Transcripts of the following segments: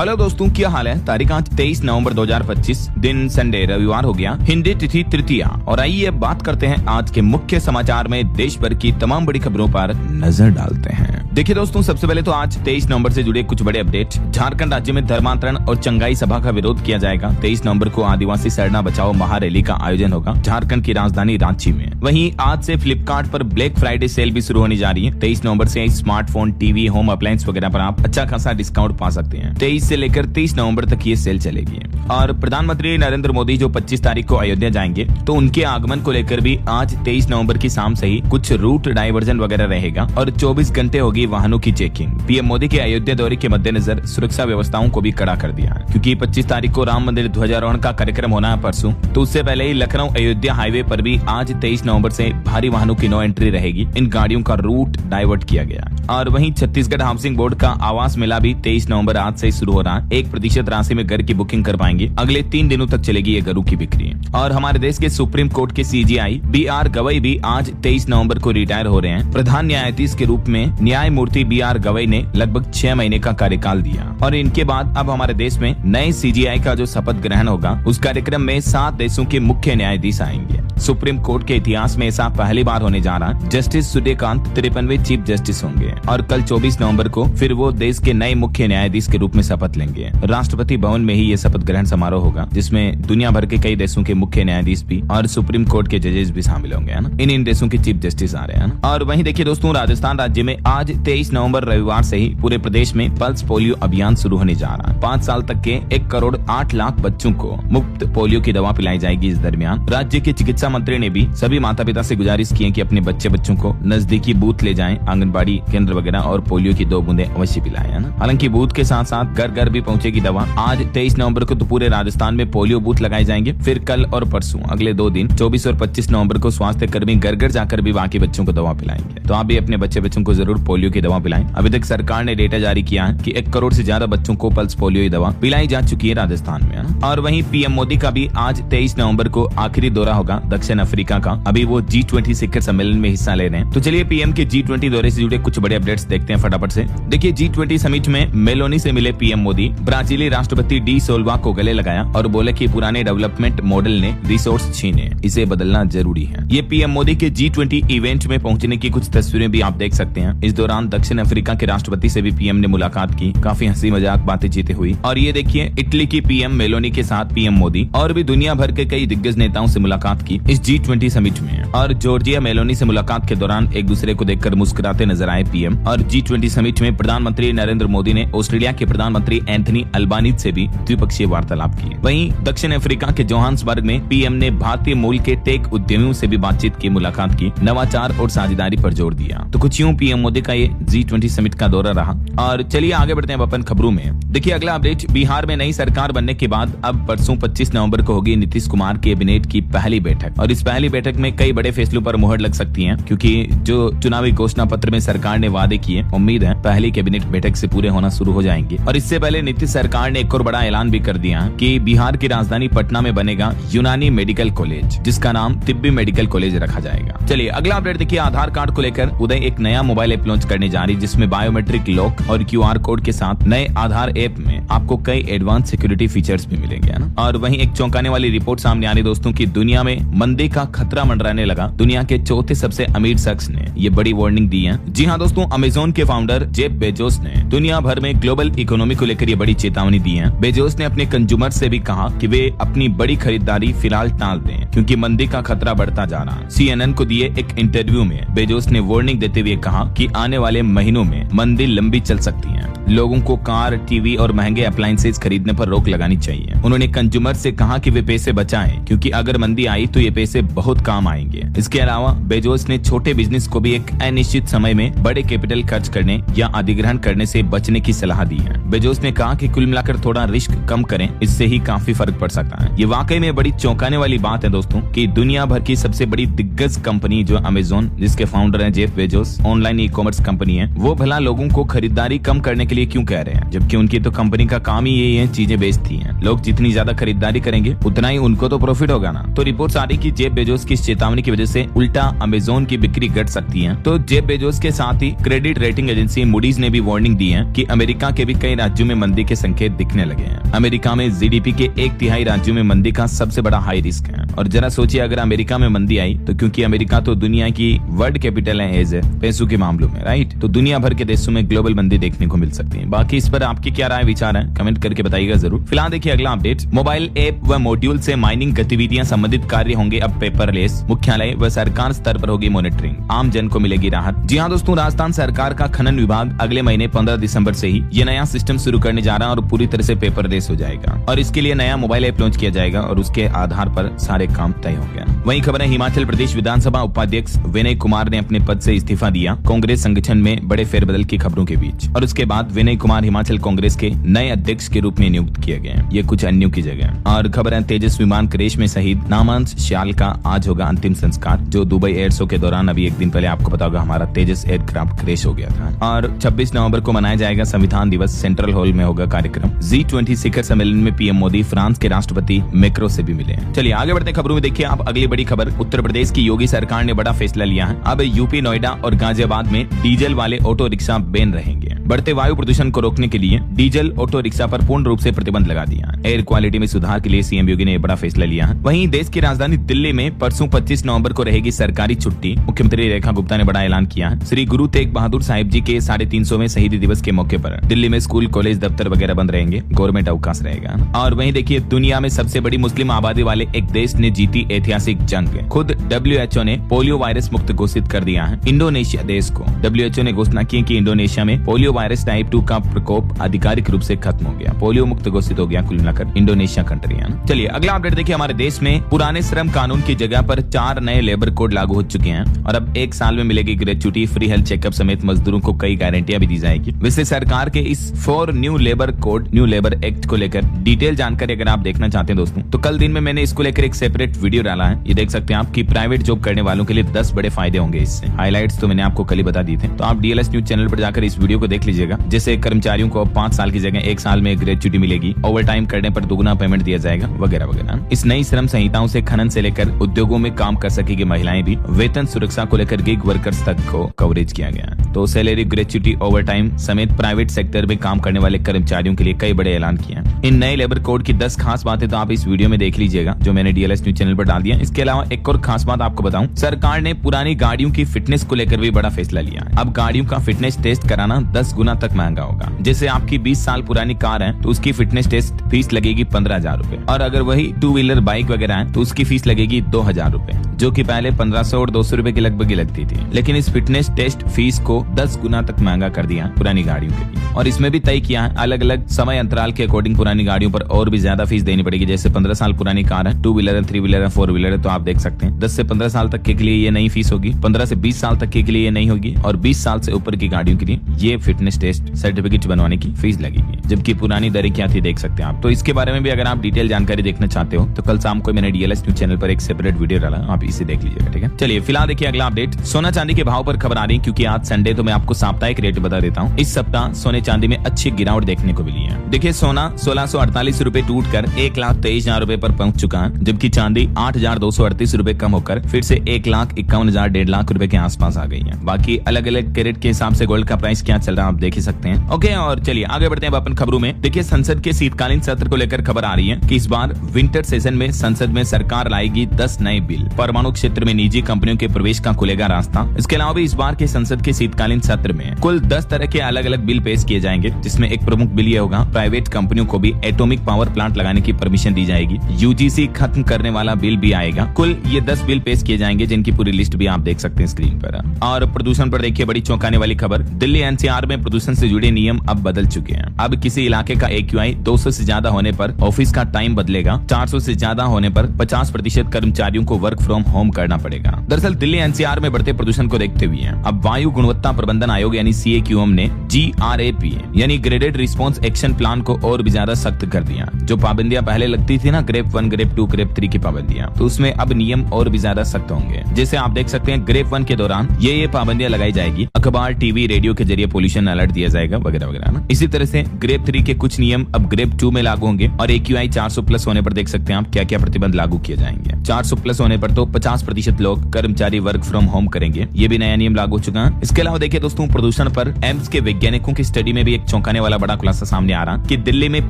Hello दोस्तों, क्या हाल है। तारीख आज 23 नवंबर 2025, दिन संडे रविवार हो गया, हिंदी तिथि तृतीया। और आइए अब बात करते हैं आज के मुख्य समाचार में देश भर की तमाम बड़ी खबरों पर नजर डालते हैं। देखिए दोस्तों, सबसे पहले तो आज 23 नवंबर से जुड़े कुछ बड़े अपडेट। झारखंड राज्य में धर्मांतरण और चंगाई सभा का विरोध किया जाएगा। 23 नवंबर को आदिवासी सरना बचाओ महारैली का आयोजन होगा झारखंड की राजधानी रांची में। वहीं आज से फ्लिपकार्ट पर ब्लैक फ्राइडे सेल भी शुरू होने जा रही है। 23 नवंबर से स्मार्टफोन, टीवी, होम अप्लायंस वगैरह पर आप अच्छा खासा डिस्काउंट पा सकते हैं। 23 से लेकर 30 नवंबर तक ये सेल चलेगी। और प्रधानमंत्री नरेंद्र मोदी जो 25 तारीख को अयोध्या जाएंगे, तो उनके आगमन को लेकर भी आज 23 नवंबर की शाम से ही कुछ रूट डाइवर्जन वगैरह रहेगा और 24 घंटे होगी वाहनों की चेकिंग। पीएम मोदी के अयोध्या दौरे के मद्देनजर सुरक्षा व्यवस्थाओं को भी कड़ा कर दिया है, क्योंकि 25 तारीख को राम मंदिर ध्वजारोहण का कार्यक्रम होना है परसों, तो उससे पहले ही लखनऊ अयोध्या हाईवे पर भी आज 23 नवंबर से भारी वाहनों की नो एंट्री रहेगी। इन गाड़ियों का रूट डाइवर्ट किया गया। और वहीं छत्तीसगढ़ हाउसिंग बोर्ड का आवास मेला भी 23 नवंबर आज से शुरू हो रहा है। 1% राशि में घर की बुकिंग कर पाएंगे। अगले 3 दिनों तक चलेगी ये घरों की बिक्री। और हमारे देश के सुप्रीम कोर्ट के सीजेआई बीआर गवई भी आज 23 नवंबर को रिटायर हो रहे हैं। प्रधान न्यायाधीश के रूप में न्यायमूर्ति बीआर गवई ने लगभग 6 महीने का कार्यकाल दिया। और इनके बाद अब हमारे देश में नए सीजेआई का जो शपथ ग्रहण होगा, उस कार्यक्रम में 7 देशों के मुख्य न्यायाधीश आएंगे। सुप्रीम कोर्ट के इतिहास में ऐसा पहली बार होने जा रहा है। जस्टिस सूर्यकांत 53वें चीफ जस्टिस होंगे और कल 24 नवंबर को फिर वो देश के नए मुख्य न्यायाधीश के रूप में शपथ लेंगे। राष्ट्रपति भवन में ही ये शपथ ग्रहण समारोह होगा, जिसमें दुनिया भर के कई देशों के मुख्य न्यायाधीश भी और सुप्रीम कोर्ट के जजेस भी शामिल होंगे, है ना। इन देशों के चीफ जस्टिस आ रहे हैं ना। और वहीं देखिए दोस्तों, राजस्थान राज्य में आज 23 नवंबर रविवार से ही पूरे प्रदेश में पल्स पोलियो अभियान शुरू होने जा रहा है। 5 साल तक के 1 करोड़ 8 लाख बच्चों को मुफ्त पोलियो की दवा पिलाई जाएगी। इस दरमियान राज्य के चिकित्सा मंत्री ने भी सभी माता पिता से गुजारिश की है कि अपने बच्चों को नजदीकी बूथ ले जाएं, आंगनबाड़ी केंद्र वगैरह, और पोलियो की 2 बूंदें अवश्य पिलाएं, है ना। हालांकि बूथ के साथ साथ घर घर भी पहुंचेगी दवा। आज 23 नवंबर को तो पूरे राजस्थान में पोलियो बूथ लगाए जाएंगे। फिर कल और परसों अगले 2 दिन 24 और 25 नवंबर को स्वास्थ्य कर्मी घर घर जाकर भी बाकी बच्चों को दवा पिलाएंगे। तो आप भी अपने बच्चों को जरूर पोलियो की दवा पिलाएं। अभी तक सरकार ने डेटा जारी किया है कि 1 करोड़ से ज्यादा बच्चों को पल्स पोलियो की दवा पिलाई जा चुकी है राजस्थान में, है ना। और वहीं पीएम मोदी का भी आज 23 नवंबर को आखिरी दौरा होगा दक्षिण अफ्रीका का। अभी वो G20 शिखर सम्मेलन में हिस्सा ले रहे हैं। तो चलिए पीएम के G20 दौरे से जुड़े कुछ बड़े अपडेट्स देखते हैं फटाफट से। देखिए, G20 समिट में मेलोनी से मिले पीएम मोदी। ब्राजीली राष्ट्रपति डी सोल्वा को गले लगाया और बोले कि पुराने डेवलपमेंट मॉडल ने रिसोर्स छीने, इसे बदलना जरूरी है। ये पीएम मोदी के G20 इवेंट में पहुंचने की कुछ तस्वीरें भी आप देख सकते हैं। इस दौरान दक्षिण अफ्रीका के राष्ट्रपति से भी पीएम ने मुलाकात की। काफी हंसी मजाक बातचीत हुई। और ये देखिए, इटली की पीएम मेलोनी के साथ पीएम मोदी और भी दुनिया भर के कई दिग्गज नेताओं से मुलाकात की इस G20 समिट में। और जॉर्जिया मेलोनी से मुलाकात के दौरान एक दूसरे को देखकर मुस्कुराते नजर आए पीएम। और G20 समिट में प्रधानमंत्री नरेंद्र मोदी ने ऑस्ट्रेलिया के प्रधानमंत्री एंथनी अल्बानीज से भी द्विपक्षीय वार्तालाप की। वहीं दक्षिण अफ्रीका के जोहान्सबर्ग में पीएम ने भारतीय मूल के टेक उद्यमियों से भी बातचीत की, मुलाकात की, नवाचार और साझेदारी पर जोर दिया। तो कुछ यूं पीएम मोदी का ये G20 समिट का दौरा रहा। और चलिए आगे बढ़ते हैं अपन खबरों में। देखिए अगला अपडेट, बिहार में नई सरकार बनने के बाद अब परसों 25 नवंबर को होगी नीतीश कुमार कैबिनेट की पहली बैठक। और इस पहली बैठक में कई बड़े फैसलों पर मुहर लग सकती है, क्योंकि जो चुनावी घोषणा पत्र में सरकार ने वादे किए, उम्मीद है पहली कैबिनेट बैठक से पूरे होना शुरू हो जाएंगे। और इससे पहले नीतीश सरकार ने एक और बड़ा ऐलान भी कर दिया कि बिहार की राजधानी पटना में बनेगा यूनानी मेडिकल कॉलेज, जिसका नाम तिब्बी मेडिकल कॉलेज रखा जाएगा। चलिए अगला अपडेट देखिए, आधार कार्ड को लेकर उदय एक नया मोबाइल ऐप लॉन्च करने जा रही है, जिसमें बायोमेट्रिक लॉक और QR कोड के साथ नए आधार ऐप में आपको कई एडवांस सिक्योरिटी फीचर्स भी मिलेंगे, है ना। और वहीं एक चौंकाने वाली रिपोर्ट सामने आ रही दोस्तों की दुनिया में मंदी का खतरा मंडराने लगा। दुनिया के 4थे सबसे अमीर शख्स ने ये बड़ी वार्निंग दी है। जी हाँ दोस्तों, अमेज़न के फाउंडर जेफ बेजोस ने दुनिया भर में ग्लोबल इकोनॉमी को लेकर ये बड़ी चेतावनी दी है। बेजोस ने अपने कंज्यूमर से भी कहा कि वे अपनी बड़ी खरीदारी फिलहाल टाल दें, क्योंकि मंदी का खतरा बढ़ता जा रहा है। CNN को दिए एक इंटरव्यू में बेजोस ने वार्निंग देते हुए कहा कि आने वाले महीनों में मंदी लंबी चल सकती है। लोगों को कार, टीवी और महंगे अप्लायंसेस खरीदने पर रोक लगानी चाहिए। उन्होंने कंज्यूमर से कहा कि वे पैसे बचाएं, क्योंकि अगर मंदी आई तो ये पैसे बहुत काम आएंगे। इसके अलावा बेजोस ने छोटे बिजनेस को भी एक अनिश्चित समय में बड़े कैपिटल खर्च करने या अधिग्रहण करने से बचने की सलाह दी है। बेजोस ने कहा कि कुल मिलाकर थोड़ा रिस्क कम करें, इससे ही काफी फर्क पड़ सकता है। ये वाकई में बड़ी चौंकाने वाली बात है दोस्तों कि दुनिया भर की सबसे बड़ी दिग्गज कंपनी जो अमेज़न, जिसके फाउंडर हैं Jeff Bezos, online e-commerce company है, वो भला लोगों को खरीदारी कम करने के लिए क्यों कह रहे हैं, जबकि उनकी तो कंपनी का काम ही यही है, चीजें बेचती है। लोग जितनी ज्यादा खरीदारी करेंगे उतना ही उनको तो प्रॉफिट होगा ना। तो रिपोर्ट आ रही कि जेफ बेजोस की चेतावनी की वजह से उल्टा अमेजोन की बिक्री घट सकती है। तो जेफ बेजोस के साथ ही क्रेडिट रेटिंग एजेंसी मूडीज ने भी वार्निंग दी है कि अमेरिका के भी कई राज्यों में मंदी के संकेत दिखने लगे हैं। अमेरिका में जीडीपी के 1/3 राज्यों में मंदी का सबसे बड़ा हाई रिस्क है। और जरा सोचिए अगर अमेरिका में मंदी आई तो, क्योंकि अमेरिका तो दुनिया की वर्ल्ड कैपिटल है एज पैसों के मामलों में, राइट, तो दुनिया भर के देशों में ग्लोबल मंदी देखने को मिल सकती है। बाकी इस पर आपकी क्या राय विचार है, कमेंट करके बताइएगा जरूर। फिलहाल देखिए अगला अपडेट, मोबाइल ऐप व मॉड्यूल से माइनिंग गतिविधियां संबंधित कार्य होंगे अब पेपरलेस, मुख्यालय व सरकार स्तर पर होगी मॉनिटरिंग, आम जन को मिलेगी राहत। जी हाँ दोस्तों, राजस्थान सरकार का खनन विभाग अगले महीने 15 दिसंबर से ही ये नया सिस्टम शुरू करने जा रहा है और पूरी तरह से पेपरलेस हो जाएगा और इसके लिए नया मोबाइल ऐप लॉन्च किया जाएगा और उसके आधार पर सारे काम तय हो गया। वहीं खबर है हिमाचल प्रदेश विधानसभा उपाध्यक्ष विनय कुमार ने अपने पद से इस्तीफा दिया, कांग्रेस संगठन में बड़े फेरबदल की खबरों के बीच। और उसके बाद विनय कुमार हिमाचल कांग्रेस के नए अध्यक्ष के रूप में नियुक्त किए गए, ये कुछ अन्यों की जगह। और खबर है तेजस विमान क्रैश में शहीद नामांश श्याल का आज होगा अंतिम संस्कार, जो दुबई एयर शो के दौरान अभी एक दिन पहले आपको पता होगा हमारा तेजस एयरक्राफ्ट क्रैश हो गया था। और 26 नवंबर को मनाया जाएगा संविधान दिवस, सेंट्रल हॉल में होगा कार्यक्रम। G20 शिखर सम्मेलन में पीएम मोदी फ्रांस के राष्ट्रपति मैक्रो से भी मिले। चलिए आगे बढ़ते खबरों में। देखिए अब अगली बड़ी खबर, उत्तर प्रदेश की योगी सरकार ने बड़ा फैसला लिया है। अब यूपी नोएडा और गाजियाबाद में डीजल वाले ऑटो रिक्शा बैन रहेंगे। बढ़ते वायु प्रदूषण को रोकने के लिए डीजल ऑटो रिक्शा पर पूर्ण रूप से प्रतिबंध लगा दिया। एयर क्वालिटी में सुधार के लिए सीएम योगी ने बड़ा फैसला लिया है। वहीं देश की राजधानी दिल्ली में परसों 25 नवंबर को रहेगी सरकारी छुट्टी। मुख्यमंत्री रेखा गुप्ता ने बड़ा ऐलान किया है। श्री गुरु तेग बहादुर साहिब जी के 350वें शहीदी दिवस के मौके पर दिल्ली में स्कूल कॉलेज दफ्तर वगैरह बंद रहेंगे, गवर्नमेंट अवकाश रहेगा। और वहीं देखिए दुनिया में सबसे बड़ी मुस्लिम आबादी वाले एक देश ने जीती ऐतिहासिक जंग। खुद WHO ने पोलियो वायरस मुक्त घोषित कर दिया है इंडोनेशिया देश को। WHO ने घोषणा की कि इंडोनेशिया में पोलियो वायरस टाइप 2 का प्रकोप आधिकारिक रूप से खत्म हो गया, पोलियो मुक्त घोषित हो गया कुल मिलाकर इंडोनेशिया कंट्री है। चलिए अगला अपडेट देखिए, हमारे देश में पुराने श्रम कानून की जगह पर 4 नए लेबर कोड लागू हो चुके हैं और अब 1 साल में मिलेगी ग्रेच्युटी, फ्री हेल्थ चेकअप समेत मजदूरों को कई गारंटियां भी दी जाएगी। वैसे सरकार के इस 4 new labour code, new labour act को लेकर डिटेल जानकारी अगर आप देखना चाहते हैं दोस्तों, तो कल दिन में मैंने इसको लेकर एक सेपरेट वीडियो डाला है। ये देख सकते हैं आपकी प्राइवेट जॉब करने वालों के लिए 10 बड़े फायदे होंगे इससे। हाइलाइट्स तो मैंने आपको कल ही बता दिए थे, तो आप DLS न्यूज चैनल पर जाकर इस वीडियो को देख लीजिएगा। जैसे कर्मचारियों को 5 साल की जगह 1 साल में ग्रेच्युटी मिलेगी, ओवर टाइम करने पर दुगुना पेमेंट दिया जाएगा वगैरह वगैरह। इस नई श्रम संहिताओं से खनन से लेकर उद्योगों में काम कर सकेगी महिलाएं भी। वेतन सुरक्षा को लेकर गिग वर्कर्स तक को कवरेज किया गया। तो सैलरी, ग्रेच्युटी, ओवर टाइम समेत प्राइवेट सेक्टर में काम करने वाले कर्मचारियों के लिए कई बड़े ऐलान किए। इन नए लेबर कोड की 10 खास बातें तो आप इस वीडियो में देख लीजिएगा जो मैंने DLS न्यूज चैनल पर डाल दिया। इसके अलावा एक और खास बात आपको बताऊं, सरकार ने पुरानी गाड़ियों की फिटनेस को लेकर भी बड़ा फैसला लिया है। अब गाड़ियों का फिटनेस टेस्ट कराना 10 गुना तक महंगा होगा। जैसे आपकी 20 साल पुरानी कार है तो उसकी फिटनेस टेस्ट फीस लगेगी 15,000 रूपए, और अगर वही 2 व्हीलर बाइक वगैरह है तो उसकी फीस लगेगी 2,000 रूपए, जो कि पहले 1500 और 200 रूपए के लगभग ही लगती थी। लेकिन इस फिटनेस टेस्ट फीस को 10 गुना तक महंगा कर दिया पुरानी गाड़ियों के लिए। और इसमें भी तय किया है अलग अलग समय अंतराल के अकॉर्डिंग पुरानी गाड़ियों पर और भी ज्यादा फीस देनी पड़ेगी। जैसे 15 साल पुरानी कार है, 2 व्हीलर है, 3 व्हीलर है, 4 व्हीलर है, तो आप देख सकते हैं 10 से 15 साल तक के लिए ये नई फीस होगी, 15 से 20 साल तक के लिए ये नहीं होगी, और 20 साल से ऊपर की गाड़ियों के लिए ये फिटनेस टेस्ट सर्टिफिकेट बनवाने की फीस लगेगी। जबकि पुरानी दरें क्या थी देख सकते हैं आप। तो इसके बारे में भी अगर आप डिटेल जानकारी देखना चाहते हो तो कल शाम को मैंने DLS न्यूज चैनल पर एक सेपरेट वीडियो डाला, आप इसे देख लीजिएगा, ठीक है। चलिए फिलहाल देखिए अगला अपडेट, सोना चांदी के भाव पर खबर आ रही है क्योंकि आज संडे तो मैं आपको साप्ताहिक रेट बता देता हूँ। इस सप्ताह सोने चांदी में अच्छी गिरावट देखने को मिली है। देखिए सोना 1648 रूपए टूट कर 1,23,000 रूपए पर पहुंच चुका है, जबकि चांदी 8,238 रूपए कम होकर फिर से 1,51,000 1.5 लाख रूपए के आसपास आ गई है। बाकी अलग अलग कैरेट के हिसाब से गोल्ड का प्राइस क्या चल रहा है आप देख ही सकते हैं। ओके, और चलिए आगे बढ़ते हैं अपन खबरों में। देखिए संसद के शीतकालीन सत्र को लेकर खबर आ रही है कि इस बार विंटर सेशन में संसद में सरकार लाएगी 10 नए बिल। परमाणु क्षेत्र में निजी कंपनियों के प्रवेश का खुलेगा रास्ता। इसके अलावा भी इस बार के संसद के शीतकालीन सत्र में कुल 10 तरह के अलग अलग बिल पेश किए जाएंगे, जिसमें एक प्रमुख बिल ये होगा प्राइवेट कंपनियों को भी एटॉमिक पावर प्लांट लगाने की परमिशन दी जाएगी। UGC खत्म करने वाला बिल भी आएगा। कुल ये 10 बिल पेश किए जाएंगे जिनकी पूरी लिस्ट भी आप देख सकते हैं स्क्रीन पर। और प्रदूषण पर देखिए बड़ी चौंकाने वाली खबर, दिल्ली NCR में प्रदूषण से जुड़े नियम अब बदल चुके हैं। अब किसी इलाके का AQI 200 से ज्यादा होने पर ऑफिस का टाइम बदलेगा, 400 से ज्यादा होने पर 50% कर्मचारियों को वर्क फ्रॉम होम करना पड़ेगा। दरअसल दिल्ली NCR में बढ़ते प्रदूषण को देखते हुए अब वायु गुणवत्ता प्रबंधन आयोग यानी CAQM ने GRAP यानी ग्रेडेड रिस्पॉन्स एक्शन प्लान को और भी ज्यादा सख्त कर दिया। जो पाबंदियां पहले लगती थी ना, ग्रेप 1, ग्रेप 2, ग्रेप 3 की पाबंदियां, तो उसमें अब नियम और भी ज्यादा सख्त होंगे। जैसे आप देख सकते हैं ग्रेप 1 के दौरान ये पाबंदियां लगाई जाएगी, अखबार, टीवी, रेडियो के जरिए पोल्यूशन अलर्ट दिया जाएगा वगैरह वगैरह ना। इसी तरह से ग्रेड 3 के कुछ नियम अब ग्रेड 2 में लागू होंगे और AQI 400 प्लस होने पर देख सकते हैं आप क्या क्या प्रतिबंध लागू किए जाएंगे। 400 प्लस होने पर तो 50% लोग कर्मचारी वर्क फ्रॉम होम करेंगे, ये भी नया नियम लागू हो चुका है। इसके अलावा देखिए दोस्तों, प्रदूषण पर एम्स के वैज्ञानिकों की स्टडी में भी एक चौंकाने वाला बड़ा खुलासा सामने आ रहा कि दिल्ली में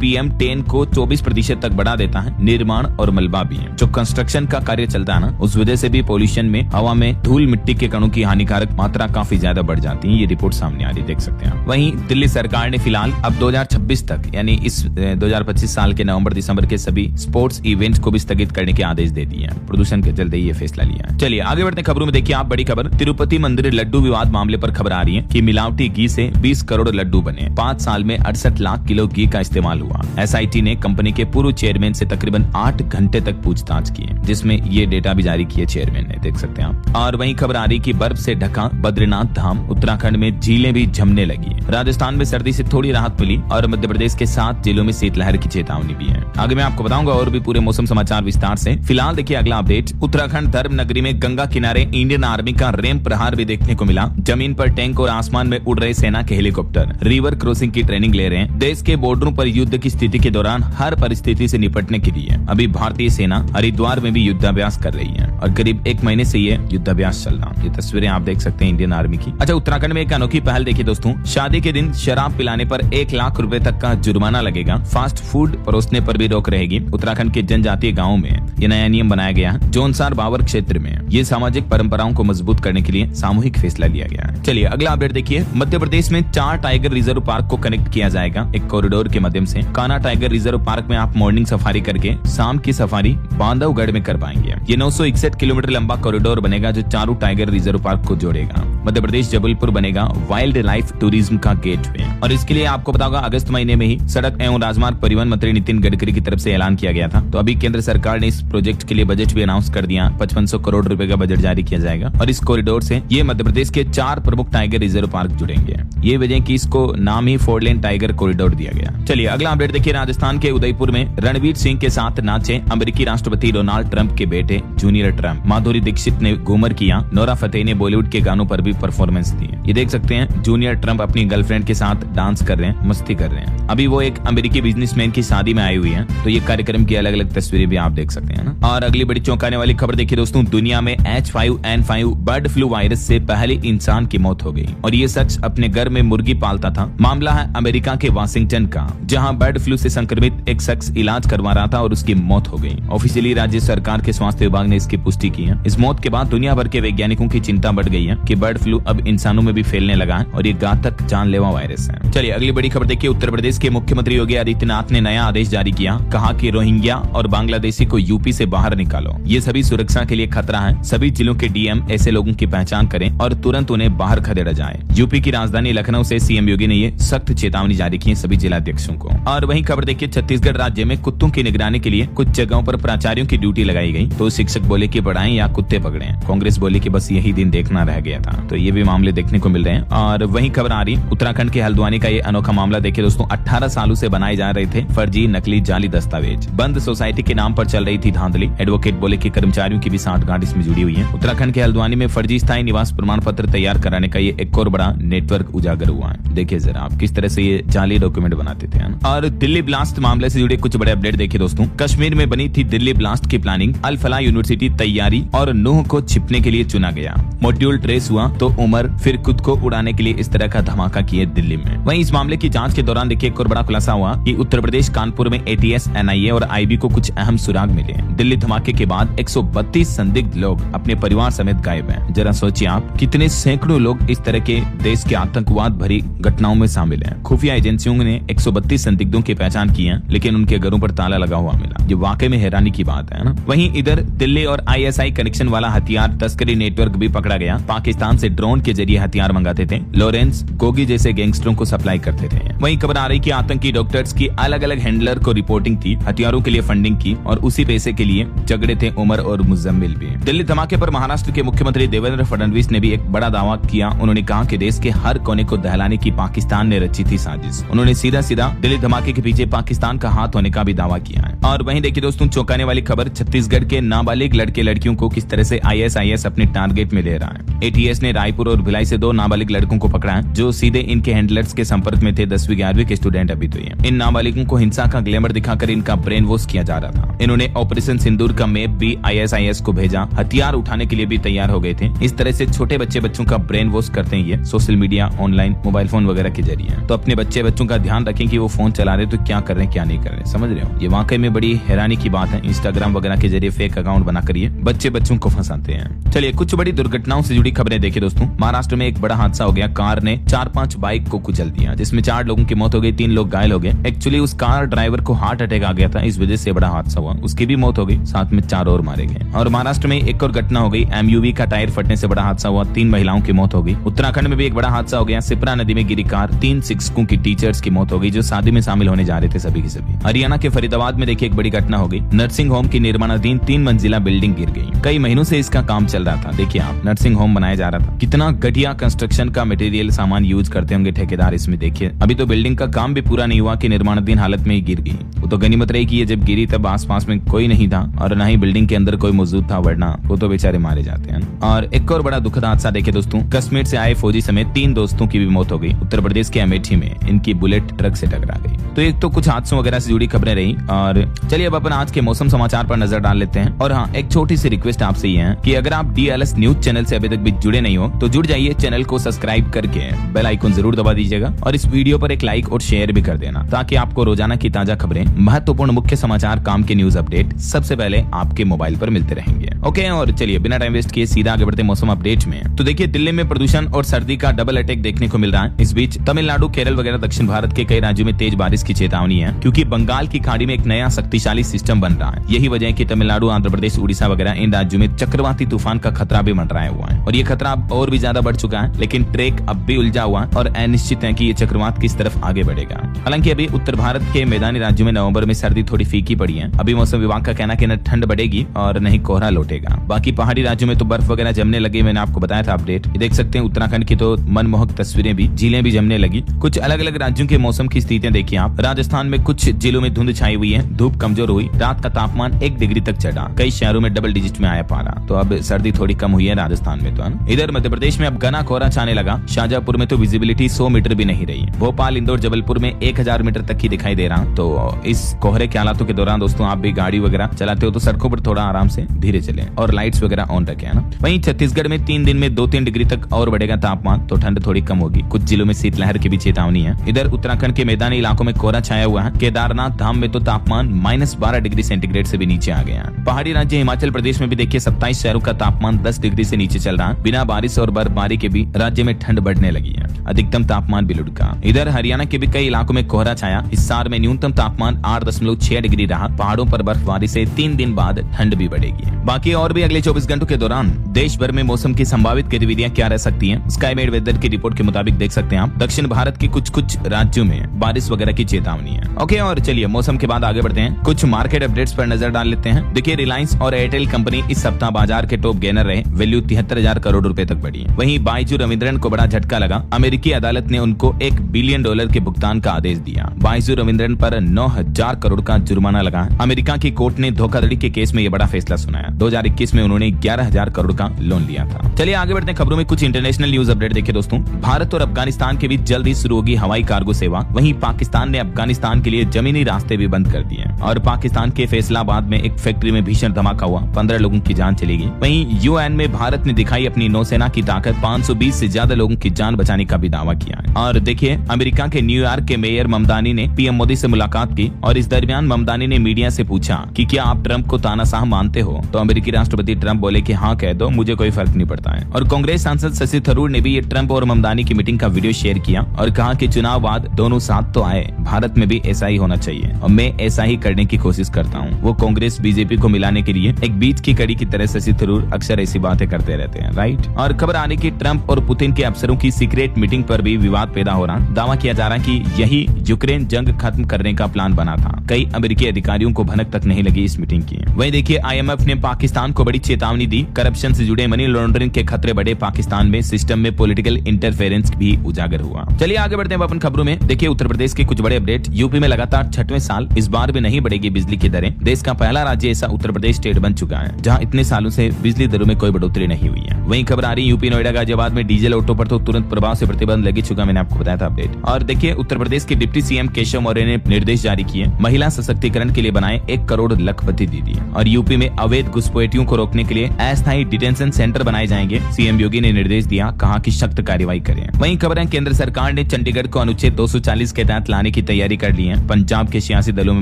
PM10 को 24% तक बढ़ा देता है। निर्माण और मलबा भी है, जो कंस्ट्रक्शन का कार्य चलता है ना, उस वजह से भी पोल्यूशन में हवा में धूल मिट्टी के कणों की हानिकारक मात्रा काफी ज्यादा बढ़ जाती है। ये रिपोर्ट सामने आ रही देख सकते हैं। वहीं दिल्ली सरकार ने फिलहाल अब 2026 तक यानी इस 2025 साल के नवंबर दिसंबर के सभी स्पोर्ट्स इवेंट्स को भी स्थगित करने के आदेश दे दिए हैं। प्रदूषण के चलते ये फैसला लिया है। चलिए आगे बढ़ते खबरों में। देखिए आप, बड़ी खबर, तिरुपति मंदिर लड्डू विवाद मामले पर खबर आ रही है कि मिलावटी घी से 20 करोड़ लड्डू बने। 5 साल में 68 लाख किलो घी का इस्तेमाल हुआ। SIT ने कंपनी के पूर्व चेयरमैन से तकरीबन 8 घंटे तक पूछताछ की, जिसमें ये डेटा भी जारी किए चेयरमैन ने, देख सकते हैं आप। और वहीं खबर आ रही कि बर्फ से ढका बद्रीनाथ धाम, उत्तराखंड में झीलें भी जमने लगी। राजस्थान में सर्दी से थोड़ी राहत मिली और मध्य प्रदेश के 7 जिलों में शीतलहर की चेतावनी भी है। आगे मैं आपको बताऊंगा और भी पूरे मौसम समाचार विस्तार से। फिलहाल देखिए अगला अपडेट, उत्तराखंड धर्म नगरी में गंगा किनारे इंडियन आर्मी का रेम प्रहार भी देखने को मिला। जमीन पर टैंक और आसमान में उड़ रहे सेना के हेलीकॉप्टर रिवर क्रॉसिंग की ट्रेनिंग ले रहे हैं। देश के बॉर्डरों पर युद्ध की स्थिति के दौरान हर परिस्थिति से निपटने के लिए अभी भारतीय सेना हरिद्वार में भी युद्धाभ्यास कर रही है और करीब 1 महीने से ये युद्धाभ्यास चल रहा है। ये तस्वीरें आप देख सकते हैं इंडियन आर्मी की। अच्छा, उत्तराखंड में एक अनोखी पहल देखिए दोस्तों, शादी के दिन शराब पिलाने पर 1 लाख रुपए तक का जुर्माना लगेगा। फास्ट फूड परोसने पर भी रोक रहेगी। उत्तराखंड के जनजातीय गाँव में ये नया नियम बनाया गया है। जोनसार बावर क्षेत्र में ये सामाजिक परंपराओं को मजबूत करने के लिए सामूहिक फैसला लिया गया है। चलिए अगला अपडेट देखिए, मध्य प्रदेश में 4 टाइगर रिजर्व पार्क को कनेक्ट किया जाएगा एक कॉरिडोर के माध्यम से। कान्हा टाइगर रिजर्व पार्क में आप मॉर्निंग सफारी करके शाम की सफारी बांधवगढ़ में कर पाएंगे। ये 961 किलोमीटर लंबा कॉरिडोर बनेगा जो चारों टाइगर रिजर्व पार्क को जोड़ेगा। मध्य प्रदेश जबलपुर बनेगा वाइल्ड लाइफ टूरिज्म का गेटवे और इसके लिए आपको बताऊंगा अगस्त महीने में ही सड़क एवं राजमार्ग परिवहन मंत्री नितिन गडकरी की तरफ से ऐलान किया गया था। तो अभी केंद्र सरकार ने इस प्रोजेक्ट के लिए बजट भी अनाउंस कर दिया। 5500 करोड़ रुपए का बजट जारी किया जाएगा और इस कॉरिडोर से ये मध्य प्रदेश के 4 प्रमुख टाइगर रिजर्व पार्क जुड़ेंगे। ये वजह कि इसको नाम ही 4 लेन टाइगर कॉरिडोर दिया गया। चलिए अगला अपडेट देखिए, राजस्थान के उदयपुर में रणवीर सिंह के साथ नाचे अमेरिकी राष्ट्रपति डोनाल्ड ट्रंप के बेटे जूनियर ट्रंप। माधुरी दीक्षित ने घूमर किया। नोरा फतेही ने बॉलीवुड के गानों पर भी परफॉर्मेंस दी। ये देख सकते हैं जूनियर ट्रंप अपनी गर्लफ्रेंड के साथ डांस कर रहे हैं, मस्ती कर रहे हैं। अभी वो एक अमेरिकी बिजनेसमैन की शादी में आई हुई है। तो ये कार्यक्रम की अलग अलग तस्वीरें भी आप देख सकते हैं ना। और अगली बड़ी चौंकाने वाली खबर देखिए दोस्तों, दुनिया में H5N5 बर्ड फ्लू वायरस से पहले इंसान की मौत हो गई और ये शख्स अपने घर में मुर्गी पालता था। मामला है अमेरिका के वाशिंगटन का, जहां बर्ड फ्लू से संक्रमित एक शख्स इलाज करवा रहा था और उसकी मौत हो गई। ऑफिशियली राज्य सरकार के स्वास्थ्य विभाग ने इसकी पुष्टि की है। इस मौत के बाद दुनिया भर के वैज्ञानिकों की चिंता बढ़ गई है कि बर्ड फ्लू अब इंसानों में भी फैलने लगा है और ये घातक जानलेवा वायरस है। चलिए अगली बड़ी खबर देखिए, उत्तर प्रदेश के मुख्यमंत्री योगी आदित्यनाथ ने नया आदेश जारी किया। कहा कि रोहिंग्या और बांग्लादेशी को यूपी से बाहर निकालो, ये सभी सुरक्षा के लिए खतरा है। सभी जिलों के डीएम ऐसे लोगों की पहचान करें और तुरंत उन्हें बाहर खदेड़ा जाए। यूपी की राजधानी लखनऊ से सीएम योगी ने ये सख्त चेतावनी जारी की सभी जिलाध्यक्षों को। और वहीं खबर देखिए, छत्तीसगढ़ राज्य में कुत्तों की निगरानी के लिए कुछ जगहों पर प्राचार्यों की ड्यूटी लगाई गई। तो शिक्षक बोले कि पढ़ाएं या कुत्ते पकड़े। कांग्रेस बोले कि बस यही दिन देखना रह गया था। तो ये भी मामले देखने को मिल रहे हैं। और वहीं खबर आ रही उत्तराखंड के हल्द्वानी का ये अनोखा मामला देखिए दोस्तों, 18 सालों से बनाए जा रहे थे फर्जी नकली जाली दस्तावेज। बंद सोसाइटी के नाम पर चल रही थी धांधली। एडवोकेट बोले कि कर्मचारियों की भी सांठगांठ इसमें जुड़ी हुई है। उत्तराखंड के हल्द्वानी में फर्जी स्थायी निवास प्रमाण पत्र तैयार कराने का ये एक और बड़ा नेटवर्क उजागर हुआ है। देखिए जरा आप किस तरह से ये जाली डॉक्यूमेंट बनाते थे। और दिल्ली ब्लास्ट मामले से जुड़े कुछ बड़े अपडेट देखिए दोस्तों, कश्मीर में बनी थी दिल्ली ब्लास्ट की प्लानिंग। अल फलाह यूनिवर्सिटी तैयारी और नूह को छिपने के लिए चुना गया। मॉड्यूल ट्रेस हुआ तो उमर फिर खुद को उड़ाने के लिए इस तरह का धमाका किए दिल्ली में। वहीं इस मामले की जांच के दौरान देखिए एक और बड़ा खुलासा हुआ कि उत्तर प्रदेश कानपुर में ATS, NIA और IB को कुछ अहम सुराग मिले। दिल्ली धमाके के बाद 132 संदिग्ध लोग अपने परिवार समेत गायब हैं। जरा सोचिए आप, कितने सैकड़ों लोग इस तरह के देश के आतंकवाद भरी घटनाओं में शामिल हैं। खुफिया एजेंसियों ने 132 संदिग्धों की पहचान की है, लेकिन उनके घरों पर ताला लगा हुआ मिला। ये वाकई में हैरानी की बात है ना। वहीं इधर दिल्ली और ISI कनेक्शन वाला हथियार तस्करी नेटवर्क भी पकड़ा गया। पाकिस्तान से ड्रोन के जरिए हथियार मंगाते थे। लॉरेंस गोगी जैसे गैंगस्टरों को सप्लाई करते थे। वहीं खबर आ रही कि आतंकी डॉक्टर्स की अलग अलग हैंडलर को रिपोर्टिंग थी, हथियारों के लिए फंडिंग की और उसी पैसे के लिए झगड़े थे उमर और मुजम्मिल भी। दिल्ली धमाके पर महाराष्ट्र के मुख्यमंत्री देवेंद्र फडणवीस ने भी एक बड़ा दावा किया। उन्होंने कहा कि देश के हर कोने को दहलाने की पाकिस्तान ने रची थी साजिश। उन्होंने सीधा सीधा दिल्ली धमाके के पीछे पाकिस्तान का हाथ होने का भी दावा किया है। और वहीं देखिए दोस्तों, चौंकाने वाली खबर, छत्तीसगढ़ के नाबालिग लड़के लड़कियों को किस तरह से ISIS अपने टारगेट में ले रहा है। ATS ने रायपुर और भिलाई से 2 नाबालिग लड़कों को पकड़ा है जो सीधे इनके हैंडलर्स के संपर्क में थे। 10वीं 11वीं के स्टूडेंट अभी तो ये। इन नाबालिगों को हिंसा का ग्लैमर दिखाकर इनका ब्रेन वॉश किया जा रहा था। इन्होंने ऑपरेशन सिंदूर का मैप भी ISIS को भेजा, हथियार उठाने के लिए भी तैयार हो गए थे। इस तरह से छोटे बच्चों का ब्रेन वॉश करते हैं ये social media, online, mobile phone वगैरह के जरिए। तो अपने बच्चों का ध्यान रखें कि वो फोन चला रहे तो क्या कर रहे हैं क्या नहीं कर रहे, समझ रहे हो। ये वाकई में बड़ी हैरानी की बात है। इंस्टाग्राम वगैरह के जरिए फेक अकाउंट बनाकर ये बच्चों को फंसाते हैं। चलिए कुछ बड़ी दुर्घटनाओं से जुड़ी खबरें देखिए दोस्तों। महाराष्ट्र में एक बड़ा हादसा हो गया। कार ने 4-5 बाइक को कुचल दिया, जिसमें 4 लोगों की मौत हो गई, 3 लोग घायल हो गए। एक्चुअली उस कार ड्राइवर को हार्ट अटैक आ गया था, इस वजह से बड़ा हादसा हुआ। उसकी भी मौत हो गई, साथ में 4 और मारे गए। और महाराष्ट्र में एक और घटना हो गई। MUV का टायर फटने से बड़ा हादसा हुआ, 3 महिलाओं की मौत हो गई। उत्तराखंड में भी एक बड़ा हादसा हो गया। सिप्रा नदी में गिरी कार, 3 शिक्षकों की टीचर्स की मौत हो गई जो शादी में शामिल होने जा रहे थे सभी के सभी। हरियाणा के फरीदाबाद में देखिए एक बड़ी घटना हो गई। नर्सिंग होम की निर्माणाधीन 3 मंजिला बिल्डिंग गिर गई। कई महीनों से इसका काम चल रहा था। देखिए आप, नर्सिंग होम बनाया जा रहा था। कितना घटिया कंस्ट्रक्शन का मटेरियल सामान यूज करते होंगे ठेकेदार इसमें। देखिए अभी तो बिल्डिंग का काम भी पूरा नहीं हुआ कि निर्माणाधीन हालत में ही गिर गई। वो तो गनीमत रही कि ये जब गिरी तब आसपास में कोई नहीं था और न ही बिल्डिंग के अंदर कोई मौजूद था, वरना वो तो बेचारे मारे जाते हैं। और एक और बड़ा दुखद हादसा देखिए दोस्तों। कश्मीर से आए फौजी समेत 3 दोस्तों की भी मौत हो गई। उत्तर प्रदेश के अमेठी में इनकी बुलेट ट्रक से टकरा गई। तो एक तो कुछ हादसों वगैरह से जुड़ी खबरें रही। और चलिए अब अपन आज के मौसम समाचार पर नजर डाल लेते हैं। और हाँ, एक छोटी सी रिक्वेस्ट आपसे ये है कि अगर आप DLS न्यूज चैनल से अभी तक भी जुड़े नहीं हो तो जुड़ जाइए। चैनल को सब्सक्राइब करके बेल आइकन जरूर दबा दीजिएगा और इस वीडियो पर एक लाइक और शेयर भी कर देना, ताकि आपको रोजाना की ताजा खबरें, महत्वपूर्ण मुख्य समाचार, काम के न्यूज अपडेट सबसे पहले आपके मोबाइल पर मिलते रहेंगे। ओके, और चलिए बिना टाइम वेस्ट किए सीधा आगे बढ़ते मौसम अपडेट में। तो देखिए दिल्ली में प्रदूषण और सर्दी का डबल अटैक देखने को मिल रहा है। इस बीच तमिलनाडु, केरल वगैरह दक्षिण भारत के कई राज्यों में तेज बारिश की चेतावनी है, क्योंकि बंगाल की खाड़ी में एक नया शक्तिशाली सिस्टम बन रहा है। यही वजह है कि तमिलनाडु, आंध्र प्रदेश, उड़ीसा वगैरह इन राज्यों में चक्रवाती तूफान का खतरा भी मंडराया हुआ है। और ये खतरा अब और भी ज्यादा बढ़ चुका है, लेकिन ट्रैक अब भी उलझा हुआ और अनिश्चित है कि ये चक्रवात किस तरफ आगे बढ़ेगा। हालांकि अभी उत्तर भारत के मैदानी राज्यों में नवंबर में सर्दी थोड़ी फीकी पड़ी है। अभी मौसम विभाग का कहना है कि न ठंड बढ़ेगी और न ही कोहरा लौटेगा। बाकी पहाड़ी राज्यों में तो बर्फ वगैरह जमने लगी। मैंने आपको बताया था अपडेट, देख सकते हैं उत्तराखंड की तो मनमोहक तस्वीरें भी, झीलें भी जमने लगी। कुछ अलग अलग राज्यों के मौसम की स्थितियां देखिए आप। राजस्थान में कुछ जिलों में धुंध छाई हुई है, धूप कमजोर हुई, रात का तापमान 1 डिग्री तक चढ़ा, कई शहरों में डबल डिजिट में आया पारा। तो अब सर्दी थोड़ी कम हुई है राजस्थान में तो है। इधर मध्य प्रदेश में अब घना कोहरा छाने लगा। शाहजहांपुर में तो विजिबिलिटी 100 मीटर भी नहीं रही। भोपाल, इंदौर, जबलपुर में 1000 मीटर तक ही दिखाई दे रहा। तो इस कोहरे के हालातों के दौरान दोस्तों आप भी गाड़ी वगैरह चलाते हो तो सड़कों पर थोड़ा आराम से धीरे चलें और लाइट्स वगैरह ऑन रखें, है ना। वहीं छत्तीसगढ़ में 3 दिन में 2-3 डिग्री तक और बढ़ेगा तापमान, तो ठंड थोड़ी कम होगी। कुछ जिलों में शीतलहर की भी चेतावनी है। इधर उत्तराखंड के मैदानी इलाकों में कोहरा छाया हुआ है। केदारनाथ धाम में तो तापमान -12 डिग्री सेंटीग्रेड से भी नीचे आ गया है। पहाड़ी राज्य हिमाचल प्रदेश में भी देखिए 27 शहरों का तापमान 10 डिग्री से नीचे चल रहा है। बिना बारिश और बर्फबारी के भी राज्य में ठंड बढ़ने लगी है। अधिकतम तापमान भी लुढ़का। इधर हरियाणा के भी कई इलाकों में कोहरा छाया। हिसार में न्यूनतम तापमान 8.6 डिग्री रहा। पहाड़ों पर बर्फबारी से 3 दिन बाद ठंड भी बढ़ेगी। बाकी और भी अगले 24 घंटों के दौरान देश भर में मौसम की संभावित गतिविधियां क्या रह सकती हैं, स्काईमेड वेदर की रिपोर्ट के मुताबिक देख सकते हैं आप। दक्षिण भारत के कुछ राज्यों में बारिश वगैरह की चेतावनी है। ओके, और चलिए मौसम के बाद आगे बढ़ते हैं। कुछ मार्केट अपडेट्स पर नजर डाल लेते हैं। देखिए रिलायंस और एयरटेल कंपनी इस सप्ताह बाजार के टॉप गेनर रहे। वैल्यू 73,000 करोड़ रुपए तक बढ़ी है। वहीं बायजू रविंद्रन को बड़ा झटका लगा। अमेरिकी अदालत ने उनको $1 बिलियन के भुगतान का आदेश दिया। बायजू रविंद्रन पर 9,000 करोड़ का जुर्माना लगा। अमेरिका की कोर्ट ने धोखाधड़ी के केस में यह बड़ा फैसला सुनाया। 2021 में उन्होंने 11,000 करोड़ का लोन लिया था। चलिए आगे बढ़ते हैं खबरों में। कुछ इंटरनेशनल न्यूज अपडेट देखिए दोस्तों। भारत और अफगानिस्तान के बीच जल्द ही शुरू होगी हवाई कार्गो सेवा। वहीं पाकिस्तान ने अफगानिस्तान के लिए जमीनी रास्ते भी बंद कर दिए। और पाकिस्तान के फैसलाबाद में एक फैक्ट्री में भीषण धमाका हुआ, 15 लोगों की जान चली गई। वहीं UN में भारत ने दिखाई अपनी नौसेना की ताकत, 520 से ज्यादा लोगों की जान बचाने का भी दावा किया है। और देखिए अमेरिका के न्यूयॉर्क के मेयर ममदानी ने PM मोदी से मुलाकात की और इस दरमियान ममदानी ने मीडिया से पूछा कि क्या आप ट्रंप को तानाशाह मानते हो, तो अमेरिकी राष्ट्रपति ट्रंप बोले कि हाँ कह दो, मुझे कोई फर्क नहीं पड़ता है। और कांग्रेस सांसद शशि थरूर ने भी ये ट्रंप और ममदानी की मीटिंग का वीडियो शेयर किया और कहा कि चुनाव बाद दोनों साथ तो आए, भारत में भी ऐसा ही होना चाहिए और मैं ऐसा ही करने की कोशिश करता हूँ। वो कांग्रेस बीजेपी को मिलाने के लिए एक बीच की कड़ी की तरह शशि थरूर अक्सर ऐसी बातें करते रहते हैं, राइट। और खबर आने की ट्रंप और पुतिन के अफसरों की सीक्रेट मीटिंग पर भी विवाद पैदा हो रहा। दावा किया जा रहा है कि यही यूक्रेन जंग खत्म करने का प्लान बना था। कई अमेरिकी अधिकारियों को भनक तक नहीं लगी इस मीटिंग की। वहीं देखिए IMF ने पाकिस्तान को बड़ी चेतावनी दी। करप्शन से जुड़े मनी लॉन्ड्रिंग के खतरे बढ़े। पाकिस्तान में सिस्टम में पॉलिटिकल इंटरफेरेंस भी उजागर हुआ। चलिए आगे बढ़ते हैं अपन खबरों में। देखिए उत्तर प्रदेश के कुछ बड़े अपडेट। यूपी में लगातार 6वें साल इस बार भी नहीं बढ़ेगी बिजली की दरें। देश का पहला राज्य ऐसा उत्तर प्रदेश स्टेट बन चुका है जहां इतने सालों से बिजली दरों में कोई बढ़ोतरी नहीं हुई है। वहीं खबर आ रही यूपी नोएडा गाजियाबाद में डीजल ऑटो पर तो तुरंत प्रभाव से प्रतिबंध लगी चुका। मैंने आपको बताया था अपडेट। अपडेट। और देखिए उत्तर प्रदेश के डिप्टी सीएम केशव मौर्य ने निर्देश जारी किए, महिला सशक्तिकरण के लिए बनाए 1 करोड़ लखपति दीदी। और यूपी में अवैध घुसपैठियों को रोकने के लिए अस्थायी डिटेंशन सेंटर बनाए जाएंगे। सीएम योगी ने निर्देश दिया, कहा कि सख्त कार्रवाई करें। वहीं खबर है केंद्र सरकार ने चंडीगढ़ को अनुच्छेद 240 के तहत लाने की तैयारी कर ली है। पंजाब के सियासी दलों में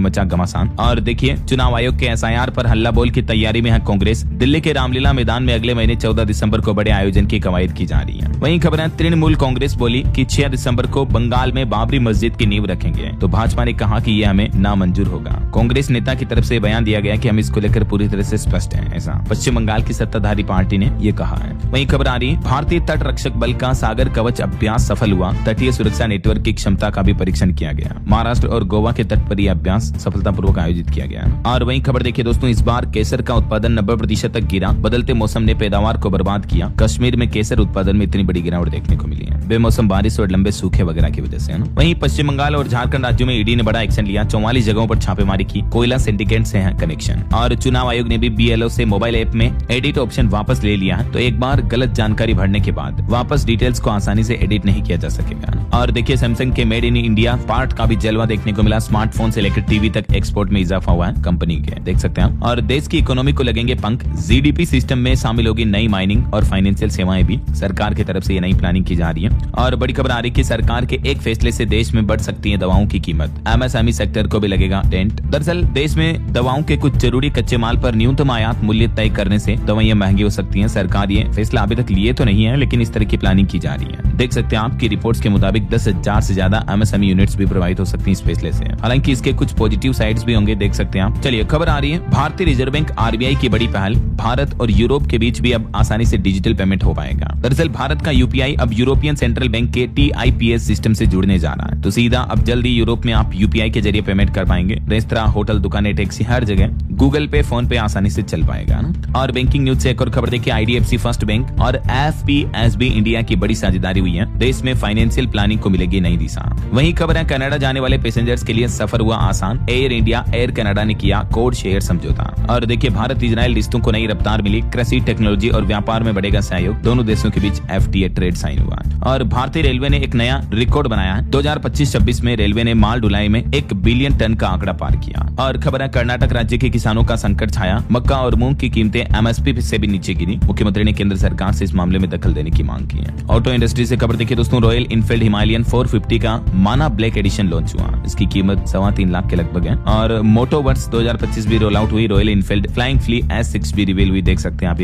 मचा घमासान। और देखिए चुनाव आयोग के एसआईआर पर हल्ला बोल की तैयारी में है कांग्रेस। दिल्ली के रामलीला मैदान में अगले महीने 14 दिसंबर को बड़े आयोजन की कवायद की जा रही है। वहीं खबर है तृणमूल कांग्रेस बोली कि 6 दिसंबर को बंगाल में बाबरी मस्जिद की नींव रखेंगे, तो भाजपा ने कहा कि ये हमें नामंजूर होगा। कांग्रेस नेता की तरफ से बयान दिया गया कि हम इसको लेकर पूरी तरह से स्पष्ट हैं, ऐसा पश्चिम बंगाल की सत्ताधारी पार्टी ने ये कहा है। वहीं खबर आ रही भारतीय तट रक्षक बल का सागर कवच अभ्यास सफल हुआ। तटीय सुरक्षा नेटवर्क की क्षमता का भी परीक्षण किया गया। महाराष्ट्र और गोवा के तट पर यह अभ्यास सफलतापूर्वक आयोजित किया गया। और वहीं खबर देखिए दोस्तों, इस बार केसर का उत्पादन 90% तक गिरा। बदलते मौसम ने पैदावार को बर्बाद किया। कश्मीर में केसर उत्पादन में इतनी बड़ी गिरावट देखने को मिली है, बेमौसम बारिश और लंबे सूखे वगैरह की वजह से, है ना। वहीं पश्चिम बंगाल और झारखंड राज्यों में ईडी ने बड़ा एक्शन लिया। 44 जगहों पर छापेमारी की। कोयला सिंडिकेट से है कनेक्शन। और चुनाव आयोग ने भी बीएलओ से मोबाइल ऐप में एडिट ऑप्शन वापस ले लिया है, तो एक बार गलत जानकारी भरने के बाद वापस डिटेल्स को आसानी से एडिट नहीं किया जा सकेगा। और देखिए सैमसंग के मेड इन इंडिया पार्ट का भी जलवा देखने को मिला। स्मार्टफोन से लेकर टीवी तक एक्सपोर्ट में इजाफा हुआ है कंपनी के, देख सकते हैं। और देश की इकोनॉमी को लगेंगे पंख। जीडीपी सिस्टम में शामिल होगी नई माइनिंग और फाइनेंशियल सेवाएं भी। सरकार की तरफ से ये नई प्लानिंग की जा रही है। और बड़ी खबर आ रही कि सरकार के एक फैसले से देश में बढ़ सकती है दवाओं की कीमत। एमएसएमई सेक्टर को भी लगेगा डेंट। दरअसल देश में दवाओं के कुछ जरूरी कच्चे माल पर न्यूनतम आयात मूल्य तय करने से दवाइयां महंगी हो सकती हैं। सरकार ये फैसला अभी तक लिए तो नहीं है, लेकिन इस तरह की प्लानिंग की जा रही है। देख सकते हैं आपकी रिपोर्ट्स के मुताबिक 10,000 से ज्यादा एमएसएमई यूनिट्स भी प्रभावित हो सकती हैं इस फैसले से। हालांकि इसके कुछ पॉजिटिव साइड्स भी होंगे, देख सकते हैं आप। चलिए खबर आ रही है भारतीय रिजर्व बैंक आरबीआई की बड़ी पहल। भारत और यूरोप के बीच भी अब आसानी से डिजिटल पेमेंट हो पाएगा। दरअसल भारत का यूपीआई अब यूरोपियन सेंट्रल बैंक के TIPS सिस्टम से जुड़ने जा रहा है, तो सीधा अब जल्दी यूरोप में आप यूपीआई के जरिए पेमेंट कर पाएंगे। रेस्तरां, होटल, दुकानें, टैक्सी, हर जगह गूगल पे, फोन पे आसानी से चल पाएगा ना। और बैंकिंग न्यूज से एक और खबर देखिए, IDFC फर्स्ट बैंक और FPSB इंडिया की बड़ी साझेदारी हुई है। देश में फाइनेंशियल प्लानिंग को मिलेगी नई दिशा। वहीं खबर है कनाडा जाने वाले पैसेंजर्स के लिए सफर हुआ आसान। एयर इंडिया, एयर कनाडा ने किया कोड शेयर समझौता। और देखिए भारत इजराइल रिश्तों को नई रफ्तार मिली। कृषि, टेक्नोलॉजी और व्यापार में बढ़ेगा सहयोग। दोनों देशों के बीच FTA ट्रेड साइन हुआ। और भारतीय रेलवे ने एक नया रिकॉर्ड बनाया है। 2025-26 में रेलवे ने माल ढुलाई में 1 बिलियन टन का आंकड़ा पार किया। और खबर है कर्नाटक राज्य के किसानों का संकट छाया। मक्का और मूंग की कीमतें MSP से भी नीचे गिरी। मुख्यमंत्री ने केंद्र सरकार से इस मामले में दखल देने की मांग की है। ऑटो इंडस्ट्री से खबर देखिए दोस्तों, रॉयल इनफील्ड हिमालयन 450 का माना ब्लैक एडिशन लॉन्च हुआ। इसकी कीमत 3.25 लाख के लगभग है। और मोटो वर्स 2025 भी रोल आउट हुई। Royal Enfield Flying Flea S6 भी रिवील हुई, देख सकते हैं आप।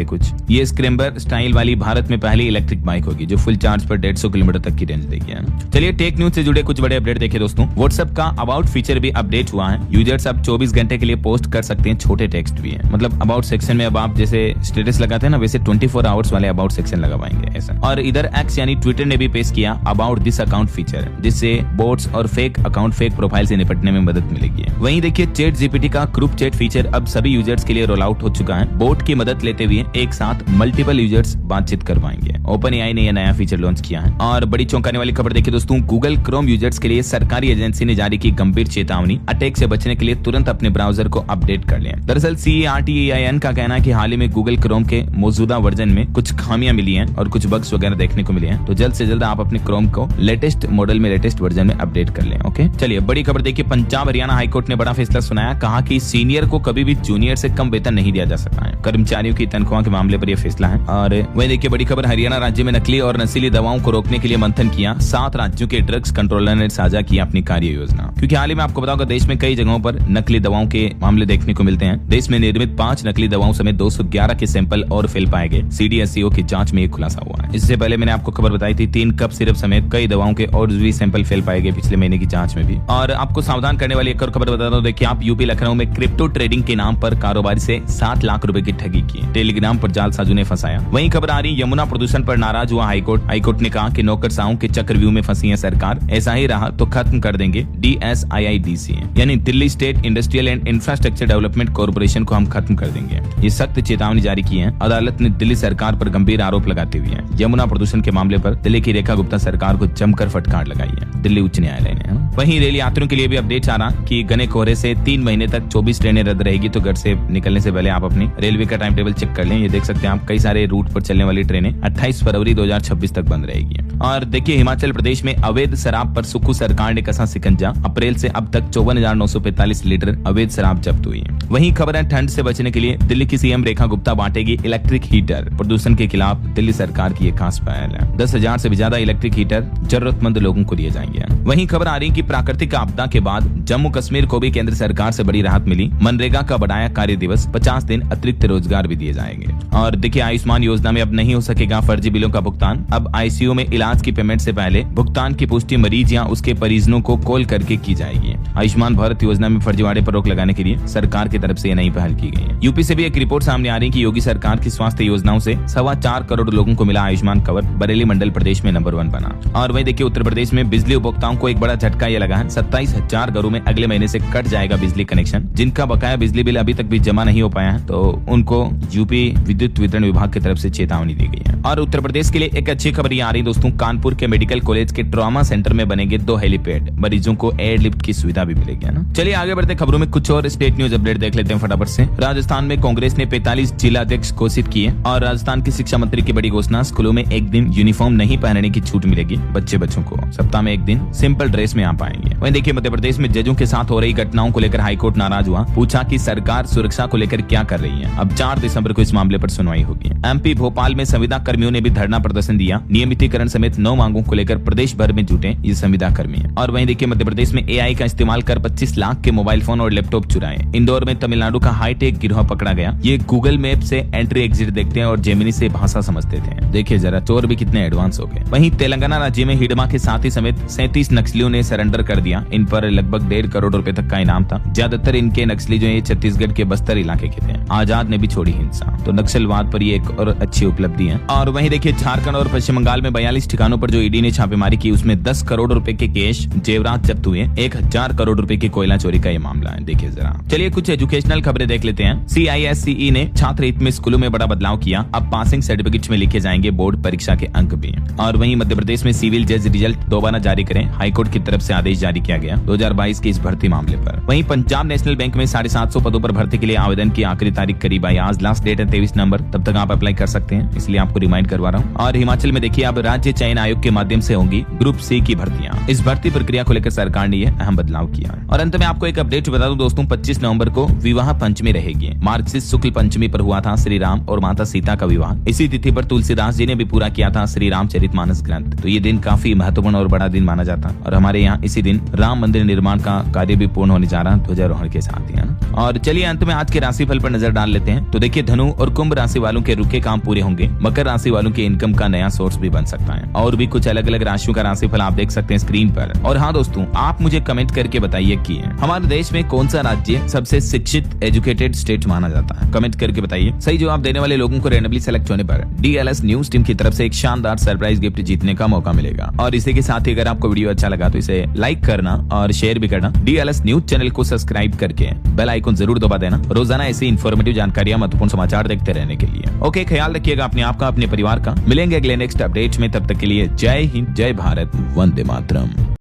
ये स्क्रैम्बर स्टाइल वाली भारत में पहली इलेक्ट्रिक बाइक होगी जो फुल चार्ज पर 150 किलोमीटर तक की रेंज देगी। चलिए टेक न्यूज से जुड़े कुछ बड़े अपडेट देखिए दोस्तों। व्हाट्सएप का अबाउट फीचर भी अपडेट हुआ है। यूजर्स अब 24 घंटे के लिए पोस्ट कर सकते हैं। छोटे टेक्स्ट भी है, मतलब अबाउट सेक्शन में अब आप जैसे स्टेटस लगाते हैं ना, वैसे 24 आवर्स वाले अबाउट सेक्शन लगा पाएंगे ऐसा। और इधर एक्स यानी ट्विटर ने भी पेश किया अबाउट दिस अकाउंट फीचर, जिससे बोट्स और फेक अकाउंट, फेक प्रोफाइल से निपटने में मदद मिलेगी। वहीं देखिए चैट जीपीटी का ग्रुप चैट फीचर अब सभी यूजर्स के लिए रोल आउट हो चुका है। बोट की मदद लेते हुए एक साथ मल्टीपल यूजर्स बातचीत कर पाएंगे। ओपन एआई ने यह नया फीचर लॉन्च किया है। और बड़ी चौंकाने वाली खबर देखिए दोस्तों, गूगल क्रोम यूजर्स के लिए सरकारी एजेंसी ने जारी की गंभीर चेतावनी। अटैक से बचने के लिए तुरंत अपने ब्राउजर को अपडेट कर लें। दरअसल CERTAIN का कहना है कि हाल ही में गूगल क्रोम के मौजूदा वर्जन में कुछ खामियां मिली हैं और कुछ बग्स वगैरह देखने को मिले हैं, तो जल्द से जल्द आप अपने क्रोम को लेटेस्ट मॉडल में, लेटेस्ट वर्जन में अपडेट कर लें। ओके, चलिए बड़ी खबर देखिए, पंजाब हरियाणा हाईकोर्ट ने बड़ा फैसला सुनाया। कहा कि सीनियर को कभी भी जूनियर से कम वेतन नहीं दिया जा सकता है। कर्मचारियों की तनख्वाह के मामले पर यह फैसला है। और वही देखिए बड़ी खबर, हरियाणा राज्य में नकली और नशीली दवाओं को रोकने के लिए मंथन किया। 7 राज्यों के ड्रग्स कंट्रोलर ने साझा किया अपनी कार्य योजना। क्योंकि हाल ही में आपको बताऊंगा देश में कई जगहों पर नकली दवाओं के मामले देखने को मिलते हैं। देश में निर्मित 5 नकली दवाओं समेत 211 के सैंपल और फेल पाए गए। CDSCO की जांच में एक खुलासा हुआ है। इससे पहले मैंने आपको खबर बताई थी 3 कप सिरप समेत कई दवाओं के और भी सैंपल फेल पाए गए पिछले महीने की जांच में भी। और आपको सावधान करने वाली एक और खबर बता दो, देखिए आप यूपी लखनऊ में क्रिप्टो ट्रेडिंग के नाम पर कारोबारी से 7 लाख रुपए की ठगी की। टेलीग्राम पर जालसाजों ने फंसाया। वहीं खबर आ रही, यमुना प्रदूषण पर नाराज हुआ हाईकोर्ट। हाईकोर्ट ने कहा कि नौकरशाहों के चक्रव्यूह में फंसी है सरकार, ऐसा ही रहा तो खत्म कर देंगे DSIIDC, यानी Delhi state industrial and infrastructure development corporation को हम खत्म कर देंगे। ये सख्त चेतावनी जारी की है। अदालत ने दिल्ली सरकार पर गंभीर आरोप लगाते हुए यमुना प्रदूषण के मामले पर दिल्ली की रेखा गुप्ता सरकार को जमकर फटकार लगाई है दिल्ली उच्च न्यायालय ने। वहीं रेल यात्रियों के लिए भी अपडेट आ रहा कि घने कोहरे से 3 महीने तक 24 ट्रेनें रद्द रहेगी, तो घर से निकलने से पहले आप अपनी रेलवे का टाइम टेबल चेक कर लें। ये देख सकते हैं आप, कई सारे रूट पर चलने वाली ट्रेनें 28 फरवरी 2026 तक बंद रहेगी। और देखिए हिमाचल प्रदेश में में अवैध शराब पर सुक्खू सरकार ने कसा शिकंजा। अप्रैल से अब तक 54,945 लीटर अवैध शराब जब्त हुई है। वहीं खबर है ठंड से बचने के लिए दिल्ली की CM Rekha Gupta बांटेगी electric heater. प्रदूषण के खिलाफ दिल्ली सरकार की एक खास पहल है। 10,000 से भी ज्यादा इलेक्ट्रिक हीटर जरूरतमंद लोगों को दिए जाएंगे। वहीं खबर आ रही है कि प्राकृतिक आपदा के बाद जम्मू कश्मीर को भी केंद्र सरकार से बड़ी राहत मिली। मनरेगा का बढ़ाया कार्य दिवस, 50 दिन अतिरिक्त रोजगार भी दिए जाएंगे। और देखिए आयुष्मान योजना में अब नहीं हो सकेगा फर्जी बिलों का भुगतान। अब आईसीयू में इलाज की पेमेंट से पहले भुगतान की पुष्टि मरीज या उसके परिजनों को कॉल करके की जाएगी। आयुष्मान भारत योजना में फर्जीवाड़े पर रोक लगाने के लिए सरकार की तरफ से ये नई पहल की गई है। यूपी से भी एक रिपोर्ट सामने आ रही है कि योगी सरकार की स्वास्थ्य योजनाओं से 4.25 करोड़ लोगों को मिला आयुष्मान कवर। बरेली मंडल प्रदेश में नंबर 1 बना। और वहीं देखिए उत्तर प्रदेश में बिजली उपभोक्ताओं को एक बड़ा झटका ये लगा है। 27,000 घरों में अगले महीने से कट जाएगा बिजली कनेक्शन। जिनका बकाया बिजली बिल अभी तक भी जमा नहीं हो पाया है तो उनको यूपी विद्युत वितरण विभाग की तरफ से चेतावनी दी गई है। और उत्तर प्रदेश के लिए एक अच्छी खबर ये आ रही है दोस्तों, कानपुर के मेडिकल कॉलेज के ट्रॉमा सेंटर में बनेंगे 2 हेलीपैड। मरीजों को एयर लिफ्ट की सुविधा भी मिलेगी ना। चलिए आगे बढ़ते खबरों में कुछ और स्टेट न्यूज अपडेट देख लेते हैं फटाफट से। राजस्थान में कांग्रेस ने 45 जिलाध्यक्ष घोषित किए। और राजस्थान की शिक्षा मंत्री की बड़ी घोषणा, स्कूलों में एक दिन यूनिफॉर्म नहीं पहनने की छूट मिलेगी। बच्चों को सप्ताह में एक दिन सिंपल ड्रेस में आ पाएंगे। वहीं देखिए मध्य प्रदेश में जजों के साथ हो रही घटनाओं को लेकर हाईकोर्ट नाराज हुआ। पूछा कि सरकार सुरक्षा को लेकर क्या कर रही है। अब 4 दिसंबर को इस मामले पर सुनवाई होगी। एमपी भोपाल में संविदा कर्मियों ने भी धरना प्रदर्शन दिया। नियमितीकरण समेत 9 मांगों को लेकर प्रदेश भर में जुटे ये संविदा कर्मी हैं। और वहीं देखिए मध्य प्रदेश में एआई का इस्तेमाल कर 25 लाख के मोबाइल फोन और लैपटॉप चुराए। इंदौर में तमिलनाडु का हाईटेक गिरोह पकड़ा गया। ये गूगल मैप से एंट्री एग्जिट देखते हैं और जेमिनी से भाषा समझते थे। देखिए जरा चोर भी कितने एडवांस हो गए। वहीं तेलंगाना राज्य में हिडमा के साथी समेत 37 नक्सलियों ने सरेंडर कर दिया। इन पर लगभग 1.5 करोड़ रुपए तक का इनाम था। ज्यादातर इनके नक्सली जो है छत्तीसगढ़ के बस्तर इलाके के थे। आजाद ने भी छोड़ी हिंसा। तो नक्सलवाद पर ये एक और अच्छी उपलब्धि है। और वहीं देखिए झारखंड और पश्चिम बंगाल में 42 ठिकानों पर जो ईडी ने छापेमारी की उसमें 10 करोड़ रुपए के कैश जेवरात जब्त हुए। 1000 करोड़ रुपए की कोयला चोरी का ये मामला है। देखिए जरा चलिए कुछ एजुकेशनल खबरें देख लेते हैं। CISCE ने छात्र हित में स्कूलों में बड़ा बदलाव किया। अब पासिंग सर्टिफिकेट में लिखे जाएंगे बोर्ड परीक्षा के अंक भी। और वहीं मध्य प्रदेश में सिविल जज रिजल्ट दोबारा जारी करें, हाईकोर्ट की तरफ से आदेश जारी किया गया 2022 के इस भर्ती मामले पर। वहीं पंजाब नेशनल बैंक में 750 पदों पर भर्ती के लिए आवेदन की आखिरी तारीख करीब आई। आज लास्ट डेट है 23 नवंबर, तब तक आप अप्लाई कर सकते हैं, इसलिए आपको रिमाइंड करवा रहा हूँ। और हिमाचल में देखिए अब राज्य चयन आयोग के माध्यम से होंगी ग्रुप C की भर्तियां। इस भर्ती प्रक्रिया को लेकर सरकार ने यह अहम बदलाव किया। और अंत में आपको एक अपडेट बता दूं दोस्तों, 25 नवंबर को विवाह पंचमी रहेगी। मार्गशीर्ष शुक्ल पंचमी पर हुआ था श्री राम और माता सीता का विवाह। इसी तिथि पर तुलसीदास जी ने भी पूरा किया था श्री रामचरितमानस ग्रंथ। तो ये दिन काफी महत्वपूर्ण और बड़ा दिन माना जाता है। और हमारे यहाँ इसी दिन राम मंदिर निर्माण का कार्य भी पूर्ण होने जा रहा है ध्वजारोहण के साथ ही। और चलिए अंत में आज के राशिफल पर नजर डाल लेते हैं। तो देखिए धनु और कुंभ राशि वालों के रुके काम पूरे होंगे। मकर राशि वालों के इनकम का नया सोर्स भी बन सकता है। और भी कुछ अलग अलग राशियों का राशिफल आप देख सकते हैं स्क्रीन पर। और हाँ दोस्तों, आप मुझे कमेंट करके बताइए कि हमारे देश में कौन सा राज्य सबसे शिक्षित एजुकेटेड स्टेट माना जाता है। कमेंट करके बताइए। सही जवाब देने वाले लोगों को रैंडमली सेलेक्ट होने पर DLS न्यूज टीम की तरफ से एक शानदार सरप्राइज गिफ्ट जीतने का मौका मिलेगा। और इसी के साथ ही अगर आपको वीडियो अच्छा लगा तो इसे लाइक करना और शेयर भी करना। DLS न्यूज चैनल को सब्सक्राइब करके बेल आइकन जरूर दबा देना रोजाना ऐसी इन्फॉर्मेटिव जानकारियां, महत्वपूर्ण समाचार देखते रहने के लिए। ओके, ख्याल रखिएगा अपने आप का, अपने परिवार का। मिलेंगे अगले नेक्स्ट अपडेट में, तब तक के लिए जय हिंद, जय भारत, वंदे मातरम।